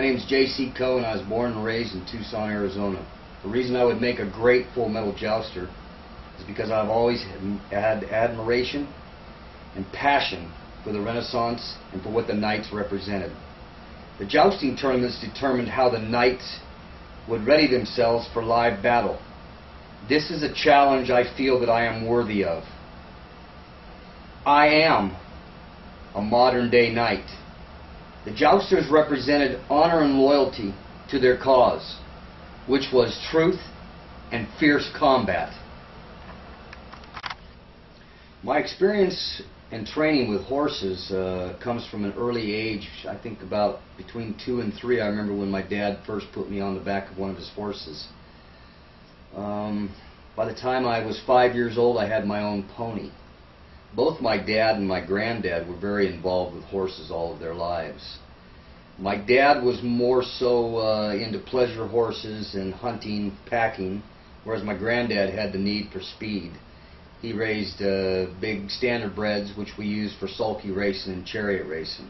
My name's J.C. Coe, and I was born and raised in Tucson, Arizona. The reason I would make a great full-metal jouster is because I've always had admiration and passion for the Renaissance and for what the knights represented. The jousting tournaments determined how the knights would ready themselves for live battle. This is a challenge I feel that I am worthy of. I am a modern-day knight. The jousters represented honor and loyalty to their cause, which was truth and fierce combat. My experience and training with horses comes from an early age. I think about between 2 and 3. I remember when my dad first put me on the back of one of his horses. By the time I was 5 years old, I had my own pony. Both my dad and my granddad were very involved with horses all of their lives. My dad was more so into pleasure horses and hunting, packing, whereas my granddad had the need for speed. He raised big standardbreds, which we used for sulky racing and chariot racing.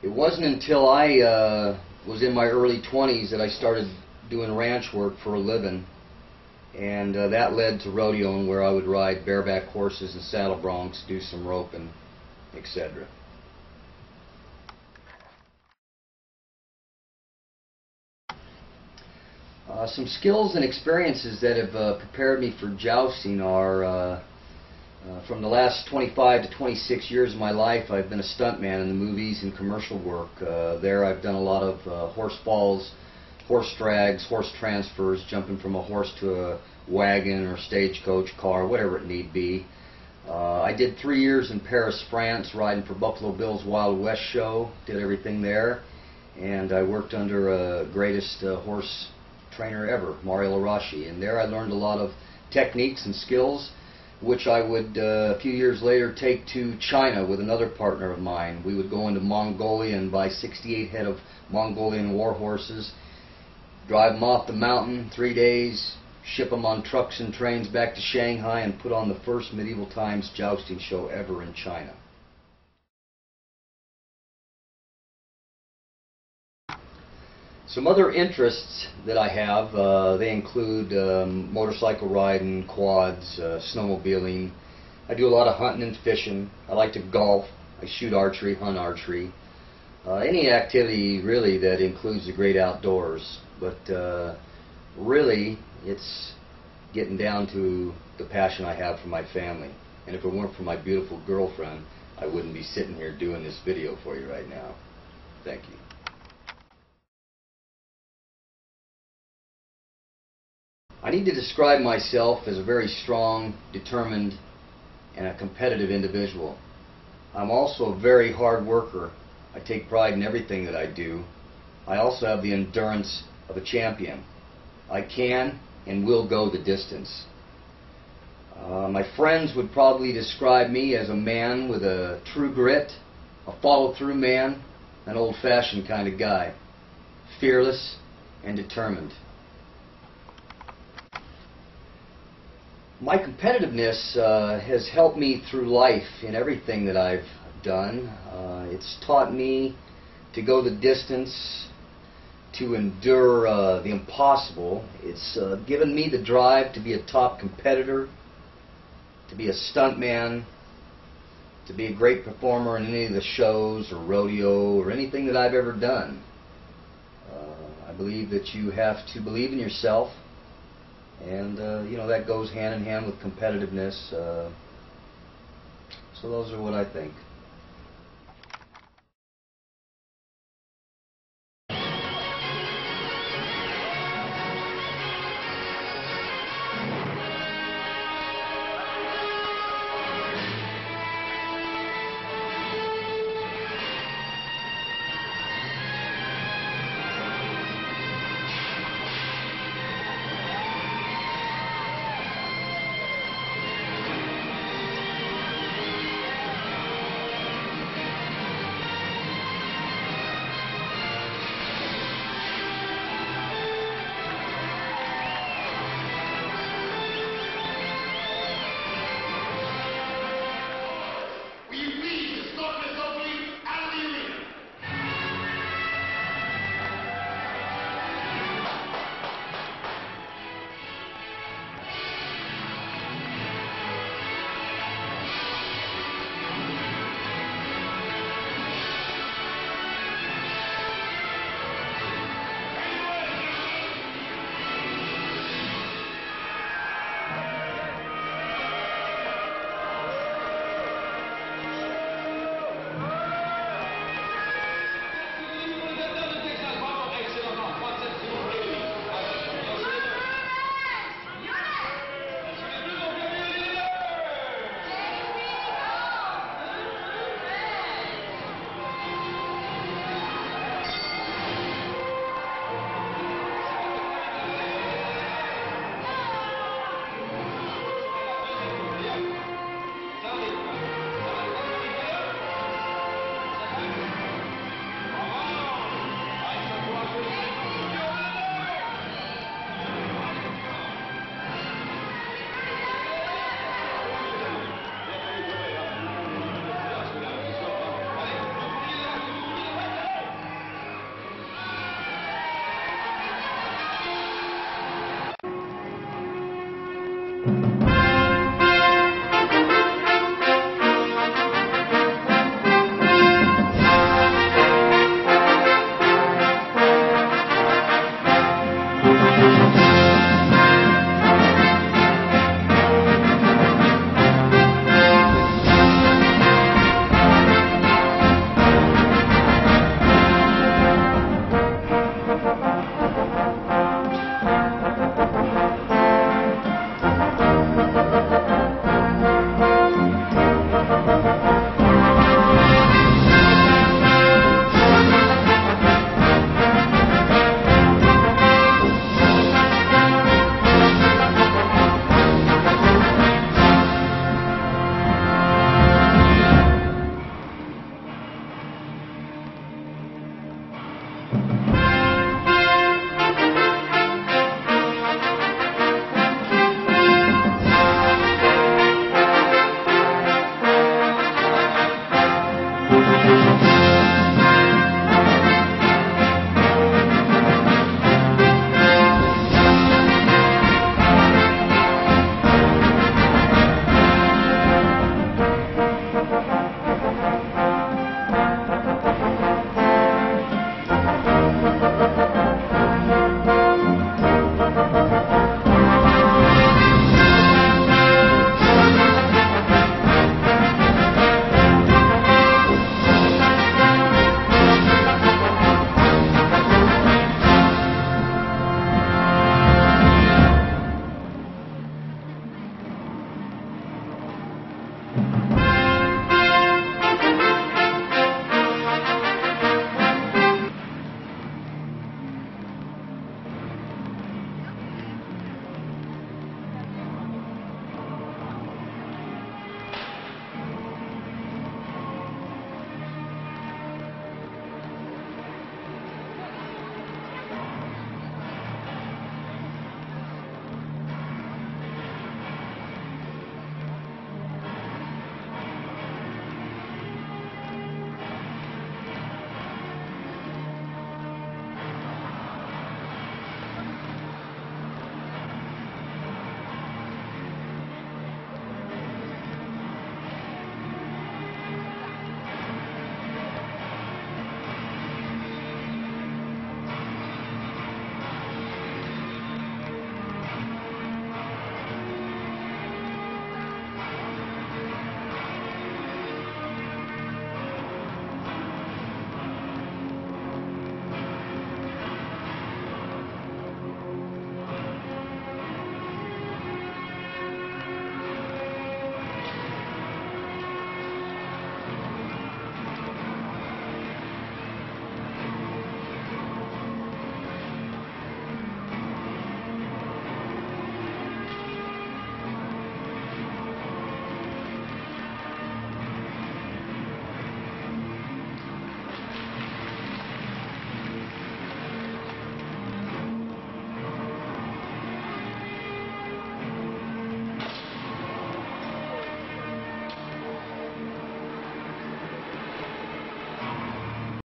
It wasn't until I was in my early 20s that I started doing ranch work for a living. And that led to rodeoing, where I would ride bareback horses and saddle broncs, do some roping, etc. Some skills and experiences that have prepared me for jousting are from the last 25 to 26 years of my life. I've been a stuntman in the movies and commercial work. There I've done a lot of horse falls, horse drags, horse transfers, jumping from a horse to a wagon or stagecoach, car, whatever it need be. I did 3 years in Paris, France, riding for Buffalo Bill's Wild West show, did everything there, and I worked under a greatest horse trainer ever, Mario Larashi, and there I learned a lot of techniques and skills which I would a few years later take to China with another partner of mine. We would go into Mongolia and buy 68 head of Mongolian war horses, drive them off the mountain 3 days, ship them on trucks and trains back to Shanghai, and put on the first medieval times jousting show ever in China. Some other interests that I have, they include motorcycle riding, quads, snowmobiling. I do a lot of hunting and fishing. I like to golf. I shoot archery, hunt archery. Any activity really that includes the great outdoors. But really, it's getting down to the passion I have for my family. And if it weren't for my beautiful girlfriend, I wouldn't be sitting here doing this video for you right now. Thank you. I need to describe myself as a very strong, determined, and a competitive individual. I'm also a very hard worker. I take pride in everything that I do. I also have the endurance of a champion. I can and will go the distance. My friends would probably describe me as a man with a true grit, a follow-through man, an old-fashioned kind of guy, fearless and determined. My competitiveness has helped me through life in everything that I've done. It's taught me to go the distance, to endure the impossible. It's given me the drive to be a top competitor, to be a stuntman, to be a great performer in any of the shows or rodeo or anything that I've ever done. I believe that you have to believe in yourself. And, you know, that goes hand in hand with competitiveness. So those are what I think.